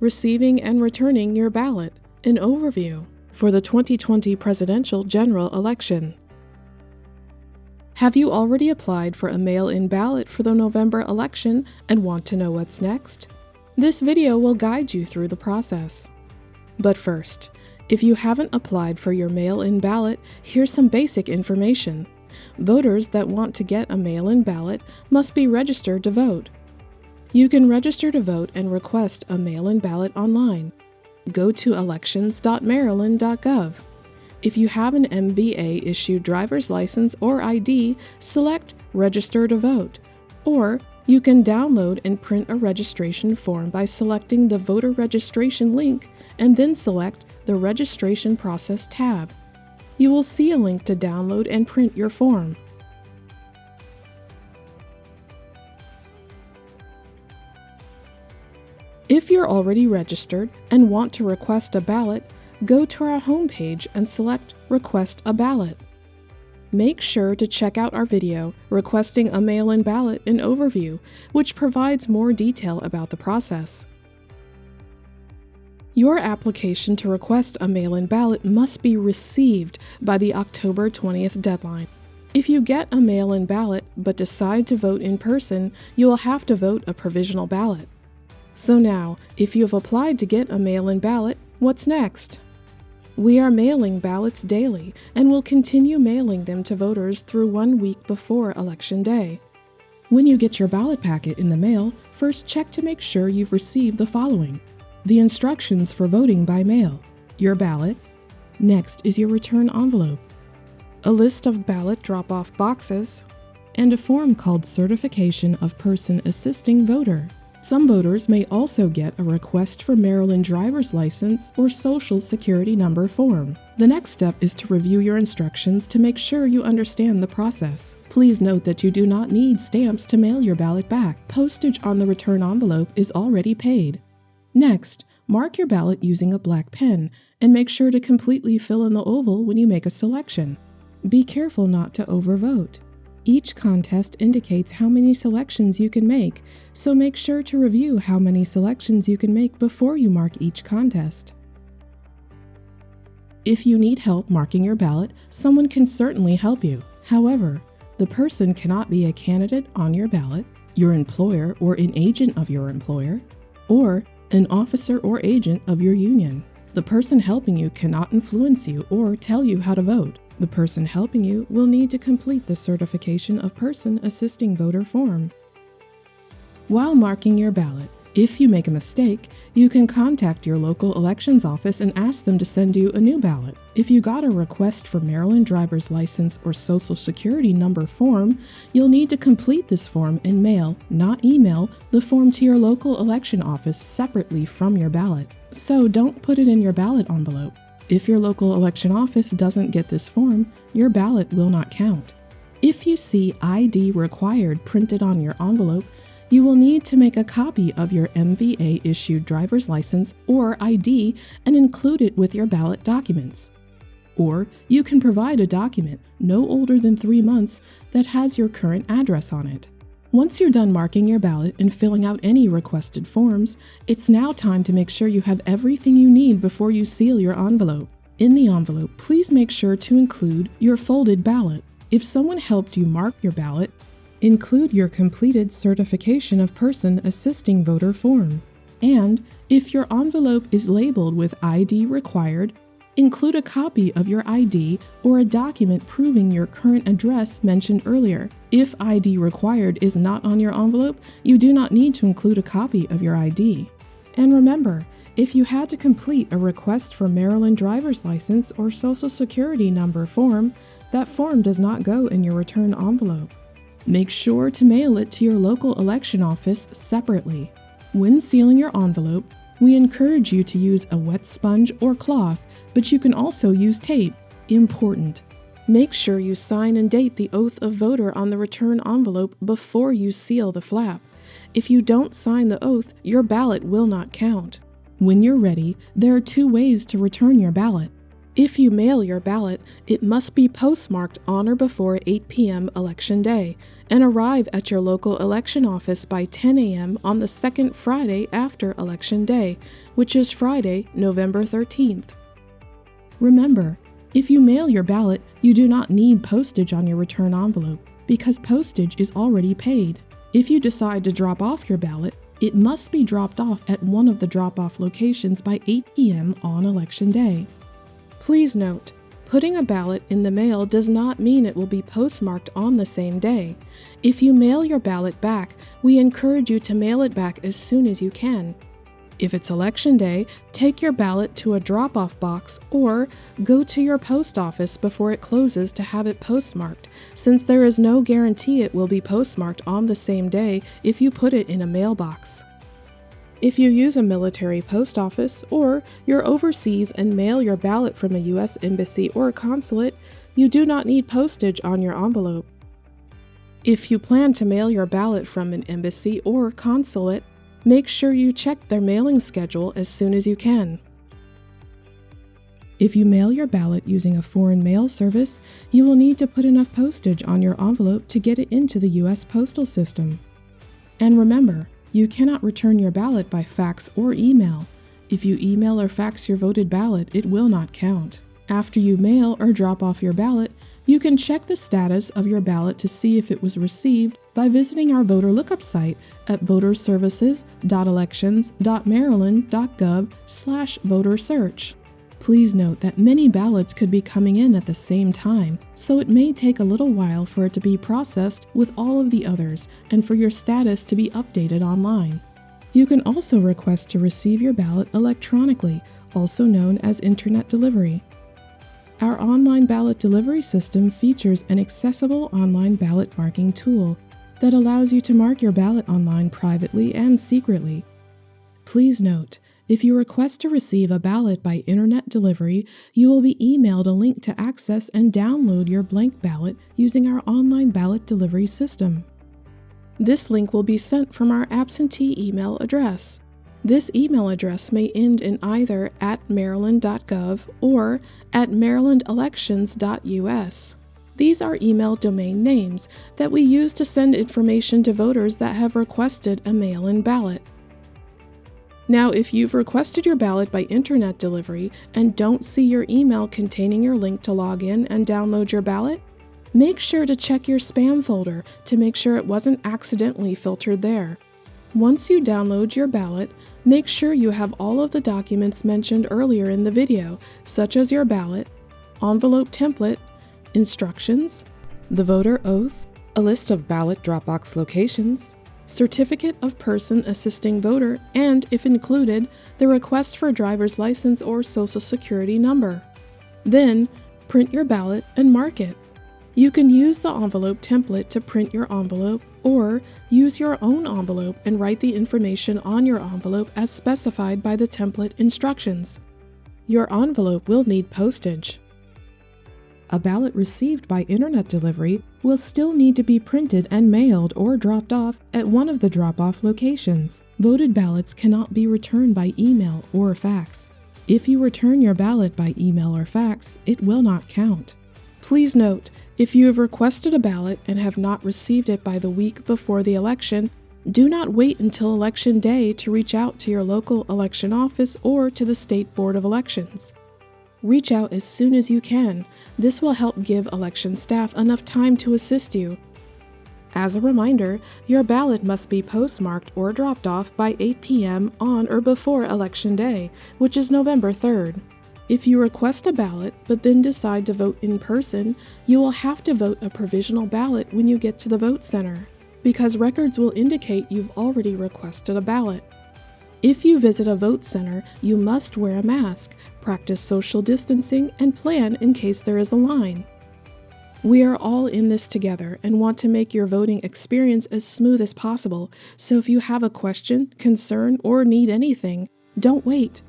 Receiving and returning your ballot. An overview for the 2020 presidential general election. Have you already applied for a mail-in ballot for the November election and want to know what's next? This video will guide you through the process. But first, if you haven't applied for your mail-in ballot, here's some basic information. Voters that want to get a mail-in ballot must be registered to vote. You can register to vote and request a mail-in ballot online. Go to elections.maryland.gov. If you have an MVA-issued driver's license or ID, select Register to Vote. Or you can download and print a registration form by selecting the voter registration link and then select the Registration Process tab. You will see a link to download and print your form. If you're already registered and want to request a ballot, go to our homepage and select Request a Ballot. Make sure to check out our video, Requesting a Mail-in Ballot, an Overview, which provides more detail about the process. Your application to request a mail-in ballot must be received by the October 20th deadline. If you get a mail-in ballot but decide to vote in person, you will have to vote a provisional ballot. So now, if you have applied to get a mail-in ballot, what's next? We are mailing ballots daily and will continue mailing them to voters through 1 week before Election Day. When you get your ballot packet in the mail, first check to make sure you've received the following: the instructions for voting by mail, your ballot. Next is your return envelope, a list of ballot drop-off boxes, and a form called Certification of Person Assisting Voter. Some voters may also get a request for Maryland driver's license or social security number form. The next step is to review your instructions to make sure you understand the process. Please note that you do not need stamps to mail your ballot back. Postage on the return envelope is already paid. Next, mark your ballot using a black pen and make sure to completely fill in the oval when you make a selection. Be careful not to overvote. Each contest indicates how many selections you can make, so make sure to review how many selections you can make before you mark each contest. If you need help marking your ballot, someone can certainly help you. However, the person cannot be a candidate on your ballot, your employer or an agent of your employer, or an officer or agent of your union. The person helping you cannot influence you or tell you how to vote. The person helping you will need to complete the Certification of Person Assisting Voter form. While marking your ballot, if you make a mistake, you can contact your local elections office and ask them to send you a new ballot. If you got a request for Maryland driver's license or social security number form, you'll need to complete this form and mail, not email, the form to your local election office separately from your ballot. So don't put it in your ballot envelope. If your local election office doesn't get this form, your ballot will not count. If you see ID required printed on your envelope, you will need to make a copy of your MVA-issued driver's license or ID and include it with your ballot documents. Or you can provide a document no older than 3 months that has your current address on it. Once you're done marking your ballot and filling out any requested forms, it's now time to make sure you have everything you need before you seal your envelope. In the envelope, please make sure to include your folded ballot. If someone helped you mark your ballot, include your completed Certification of Person Assisting Voter form. And if your envelope is labeled with ID required, include a copy of your ID or a document proving your current address mentioned earlier. If ID required is not on your envelope, you do not need to include a copy of your ID. And remember, if you had to complete a request for Maryland driver's license or social security number form, that form does not go in your return envelope. Make sure to mail it to your local election office separately. When sealing your envelope, we encourage you to use a wet sponge or cloth, but you can also use tape. Important. Make sure you sign and date the oath of voter on the return envelope before you seal the flap. If you don't sign the oath, your ballot will not count. When you're ready, there are 2 ways to return your ballot. If you mail your ballot, it must be postmarked on or before 8 p.m. Election Day and arrive at your local election office by 10 a.m. on the second Friday after Election Day, which is Friday, November 13th. Remember, if you mail your ballot, you do not need postage on your return envelope because postage is already paid. If you decide to drop off your ballot, it must be dropped off at one of the drop-off locations by 8 p.m. on Election Day. Please note, putting a ballot in the mail does not mean it will be postmarked on the same day. If you mail your ballot back, we encourage you to mail it back as soon as you can. If it's Election Day, take your ballot to a drop-off box or go to your post office before it closes to have it postmarked, since there is no guarantee it will be postmarked on the same day if you put it in a mailbox. If you use a military post office or you're overseas and mail your ballot from a U.S. embassy or consulate, you do not need postage on your envelope. If you plan to mail your ballot from an embassy or consulate, make sure you check their mailing schedule as soon as you can. If you mail your ballot using a foreign mail service, you will need to put enough postage on your envelope to get it into the U.S. postal system. And remember, you cannot return your ballot by fax or email. If you email or fax your voted ballot, it will not count. After you mail or drop off your ballot, you can check the status of your ballot to see if it was received by visiting our voter lookup site at voterservices.elections.maryland.gov/voter-search. Please note that many ballots could be coming in at the same time, so it may take a little while for it to be processed with all of the others and for your status to be updated online. You can also request to receive your ballot electronically, also known as internet delivery. Our online ballot delivery system features an accessible online ballot marking tool that allows you to mark your ballot online privately and secretly. Please note, if you request to receive a ballot by internet delivery, you will be emailed a link to access and download your blank ballot using our online ballot delivery system. This link will be sent from our absentee email address. This email address may end in either @maryland.gov or @marylandelections.us. These are email domain names that we use to send information to voters that have requested a mail-in ballot. Now, if you've requested your ballot by internet delivery and don't see your email containing your link to log in and download your ballot, make sure to check your spam folder to make sure it wasn't accidentally filtered there. Once you download your ballot, make sure you have all of the documents mentioned earlier in the video, such as your ballot, envelope template, instructions, the voter oath, a list of ballot Dropbox locations, certificate of person assisting voter, and, if included, the request for a driver's license or social security number. Then, print your ballot and mark it. You can use the envelope template to print your envelope, or use your own envelope and write the information on your envelope as specified by the template instructions. Your envelope will need postage. A ballot received by internet delivery will still need to be printed and mailed or dropped off at one of the drop-off locations. Voted ballots cannot be returned by email or fax. If you return your ballot by email or fax, it will not count. Please note, if you have requested a ballot and have not received it by the week before the election, do not wait until Election Day to reach out to your local election office or to the State Board of Elections. Reach out as soon as you can. This will help give election staff enough time to assist you. As a reminder, your ballot must be postmarked or dropped off by 8 p.m. on or before Election Day, which is November 3rd. If you request a ballot but then decide to vote in person, you will have to vote a provisional ballot when you get to the vote center, because records will indicate you've already requested a ballot. If you visit a vote center, you must wear a mask, practice social distancing, and plan in case there is a line. We are all in this together and want to make your voting experience as smooth as possible, so if you have a question, concern, or need anything, don't wait.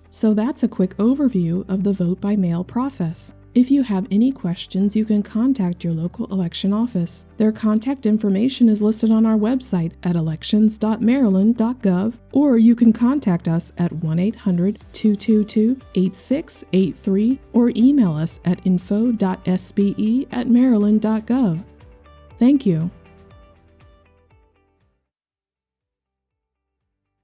So that's a quick overview of the vote by mail process. If you have any questions, you can contact your local election office. Their contact information is listed on our website at elections.maryland.gov, or you can contact us at 1-800-222-8683 or email us at info.sbe@maryland.gov. Thank you.